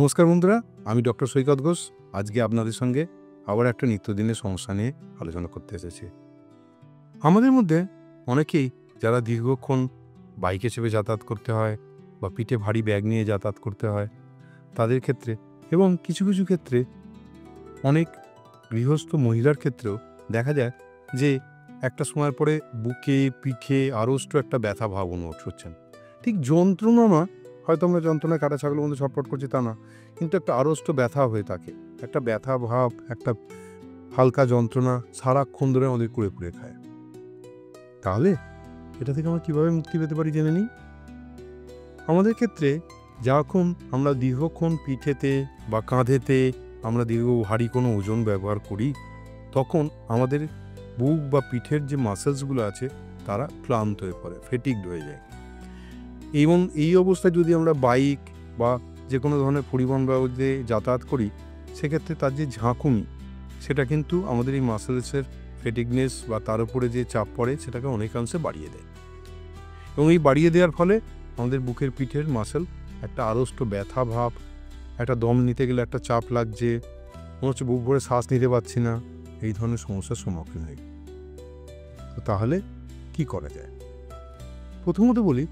নমস্কার বন্ধুরা, আমি ডক্টর সৈকত ঘোষ। আজকে আপনাদের সঙ্গে আবার একটা নিত্যদিনের সমস্যা নিয়ে আলোচনা করতে এসেছি। আমাদের মধ্যে অনেকেই যারা দীর্ঘক্ষণ বাইকে চেপে যাতায়াত করতে হয় বা পিঠে ভারী ব্যাগ নিয়ে যাতায়াত করতে হয় তাদের ক্ষেত্রে, এবং কিছু কিছু ক্ষেত্রে অনেক গৃহস্থ মহিলার ক্ষেত্রেও দেখা যায় যে একটা সময়ের পরে বুকে পিঠে আড়ষ্ট একটা ব্যথা ভাব অনুভব করছেন। ঠিক যন্ত্রণা না, হয়তো আমরা যন্ত্রণায় কাটা ছাগলের মধ্যে ছটফট করছি তা না, কিন্তু একটা আড়ষ্ট ব্যথা হয়ে থাকে, একটা ব্যথা ভাব, একটা হালকা যন্ত্রণা সারাক্ষণ ধরে আমাদের কুড়ে কুড়ে খায়। তাহলে এটা থেকে আমরা কীভাবে মুক্তি পেতে পারি জেনে নিই। আমাদের ক্ষেত্রে যখন আমরা দীর্ঘক্ষণ পিঠেতে বা কাঁধেতে আমরা দীর্ঘ ভারী কোনো ওজন ব্যবহার করি, তখন আমাদের বুক বা পিঠের যে মাসেলসগুলো আছে তারা ক্লান্ত হয়ে পড়ে, ফেটিগড হয়ে যায়। এবং এই অবস্থায় যদি আমরা বাইক বা যে কোনো ধরনের পরিবহন ব্যবস্থায় যাতায়াত করি, সেক্ষেত্রে তার যে ঝাঁকুনি সেটা কিন্তু আমাদের এই মাসেলসের ফেটিগনেস বা তার উপরে যে চাপ পড়ে সেটাকে অনেকাংশে বাড়িয়ে দেয়। এবং এই বাড়িয়ে দেওয়ার ফলে আমাদের বুকের পিঠের মাসেল একটা আড়ষ্ট ব্যথা ভাব, একটা দম নিতে গেলে একটা চাপ লাগছে, মনে হচ্ছে বুক ভরে শ্বাস নিতে পারছি না, এই ধরনের সমস্যার সম্মুখীন হই। তো তাহলে কি করা যায়? প্রথমত বলি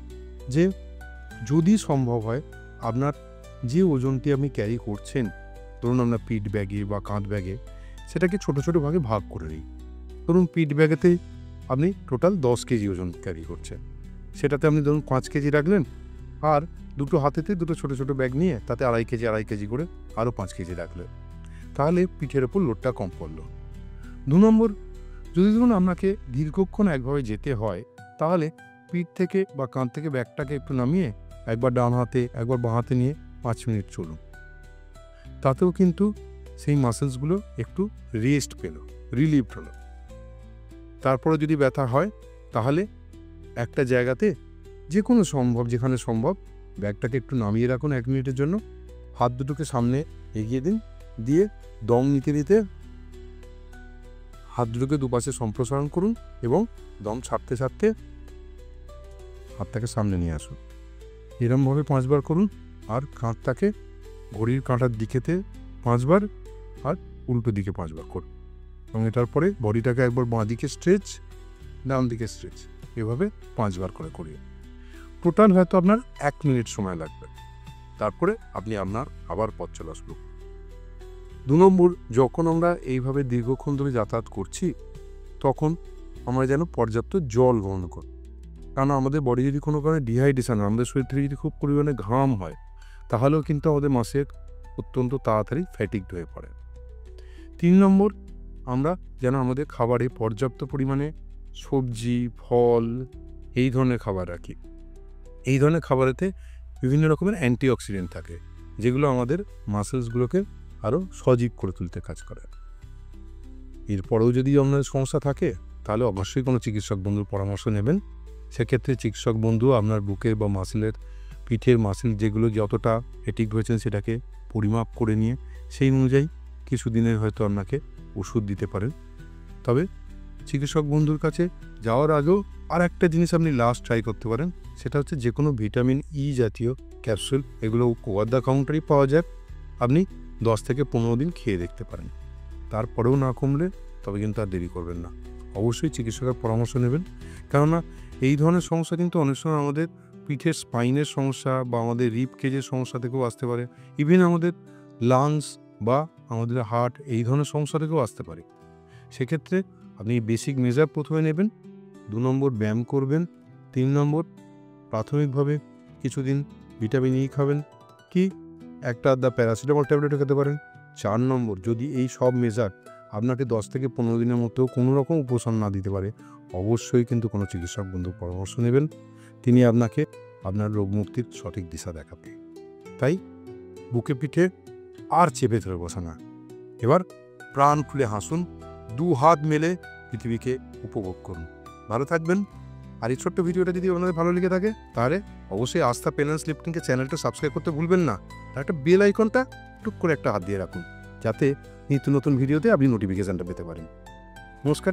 যে যদি সম্ভব হয় আপনার যে ওজনটি আপনি ক্যারি করছেন, ধরুন আপনার পিঠ ব্যাগে বা কাঁধ ব্যাগে, সেটাকে ছোটো ছোটো ভাগে ভাগ করে নিই। ধরুন পিঠ ব্যাগেতে আপনি টোটাল 10 কেজি ওজন ক্যারি করছেন, সেটাতে আপনি ধরুন 5 কেজি রাখলেন, আর দুটো হাতেতে দুটো ছোটো ছোটো ব্যাগ নিয়ে তাতে আড়াই কেজি করে আরও 5 কেজি রাখলেন। তাহলে পিঠের ওপর লোডটা কম পড়ল। 2 নম্বর, যদি ধরুন আপনাকে দীর্ঘক্ষণ একভাবে যেতে হয়, তাহলে পিঠ থেকে বা কাঁধ থেকে ব্যাগটাকে একটু নামিয়ে একবার ডান হাতে একবার বাঁ হাতে নিয়ে 5 মিনিট চলুন। তাতেও কিন্তু সেই মাসেলসগুলো একটু রেস্ট পেল, রিলিভ হলো। তারপরে যদি ব্যথা হয় তাহলে একটা জায়গাতে যেখানে সম্ভব ব্যাগটাকে একটু নামিয়ে রাখুন 1 মিনিটের জন্য, হাত দুটোকে সামনে এগিয়ে দিন, দিয়ে দম নিতে নিতে হাত দুটোকে দুপাশে সম্প্রসারণ করুন এবং দম ছাড়তে ছাড়তে হাতটাকে সামনে নিয়ে আসুন। এরমভাবে 5 বার করুন, আর কাঁধটাকে ঘড়ির কাঁটার দিকেতে 5 বার আর উল্টো দিকে 5 বার করুন। এবং এটার পরে বডিটাকে একবার বাঁ দিকে স্ট্রেচ, ডান দিকে স্ট্রেচ, এভাবে 5 বার করে করিয়ে টোটাল হয়তো আপনার 1 মিনিট সময় লাগবে। তারপরে আপনি আপনার আবার পথ চলা শুরু করুন। 2 নম্বর, যখন আমরা এইভাবে দীর্ঘক্ষণ ধরে যাতায়াত করছি তখন আমরা যেন পর্যাপ্ত জল গ্রহণ করি। কারণ আমাদের বডি যদি কোনো কারণে ডিহাইড্রেশন হয়, আমাদের শরীর থেকে যদি খুব পরিমাণে ঘাম হয়, তাহলেও কিন্তু আমাদের মাসেল অত্যন্ত তাড়াতাড়ি ফ্যাটিগড হয়ে পড়ে। 3 নম্বর, আমরা যেন আমাদের খাবারে পর্যাপ্ত পরিমাণে সবজি, ফল, এই ধরনের খাবার রাখি। এই ধরনের খাবারেতে বিভিন্ন রকমের অ্যান্টিঅক্সিডেন্ট থাকে, যেগুলো আমাদের মাসেলসগুলোকে আরও সজীব করে তুলতে কাজ করে। এরপরেও যদি আপনার সমস্যা থাকে তাহলে অবশ্যই কোনো চিকিৎসক বন্ধুর পরামর্শ নেবেন। সেক্ষেত্রে চিকিৎসক বন্ধু আপনার বুকের বা মাসেলের, পিঠের মাসেল যেগুলো যতটা ফ্যাটিগড হয়েছেন সেটাকে পরিমাপ করে নিয়ে সেই অনুযায়ী কিছু দিনের হয়তো আপনাকে ওষুধ দিতে পারেন। তবে চিকিৎসক বন্ধুর কাছে যাওয়ার আগেও আর একটা জিনিস আপনি লাস্ট ট্রাই করতে পারেন, সেটা হচ্ছে যে কোনো ভিটামিন ই জাতীয় ক্যাপসুল, এগুলো ওভার দ্য কাউন্টারই পাওয়া যায়, আপনি 10 থেকে 15 দিন খেয়ে দেখতে পারেন। তারপরেও না কমলে তবে কিন্তু আর দেরি করবেন না, অবশ্যই চিকিৎসকের পরামর্শ নেবেন। কেননা এই ধরনের সমস্যা কিন্তু অনেক সময় আমাদের পিঠের স্পাইনের সমস্যা বা আমাদের রিব কেজের সমস্যা থেকেও আসতে পারে, ইভেন আমাদের লাংস বা আমাদের হার্ট, এই ধরনের সমস্যা থেকেও আসতে পারে। সেক্ষেত্রে আপনি বেসিক মেজার প্রথমে নেবেন, 2 নম্বর ব্যায়াম করবেন, 3 নম্বর প্রাথমিকভাবে কিছুদিন ভিটামিন ই খাবেন, কি একটা আধা প্যারাসিটামল ট্যাবলেটও খেতে পারেন। 4 নম্বর, যদি এই সব মেজার আপনাকে 10 থেকে 15 দিনের মধ্যেও কোনো রকম উপশম না দিতে পারে, অবশ্যই কিন্তু কোনো চিকিৎসক বন্ধুর পরামর্শ নেবেন। তিনি আপনাকে আপনার রোগমুক্তির সঠিক দিশা দেখাবে। তাই বুকে পিঠে আর চেপে ধরে বসা না, এবার প্রাণ খুলে হাসুন, 2 হাত মেলে পৃথিবীকে উপভোগ করুন। ভালো থাকবেন। আর এই ছোট্ট ভিডিওটা যদি আপনাদের ভালো লেগে থাকে তাহলে অবশ্যই আস্থা পেন অ্যান্ড লিফটিংকে চ্যানেলটা সাবস্ক্রাইব করতে ভুলবেন না। আর একটা বেল আইকনটা টুক করে একটা হাত দিয়ে রাখুন, যাতে নিত্য নতুন ভিডিওতে আপনি নোটিফিকেশানটা পেতে পারেন। নমস্কার।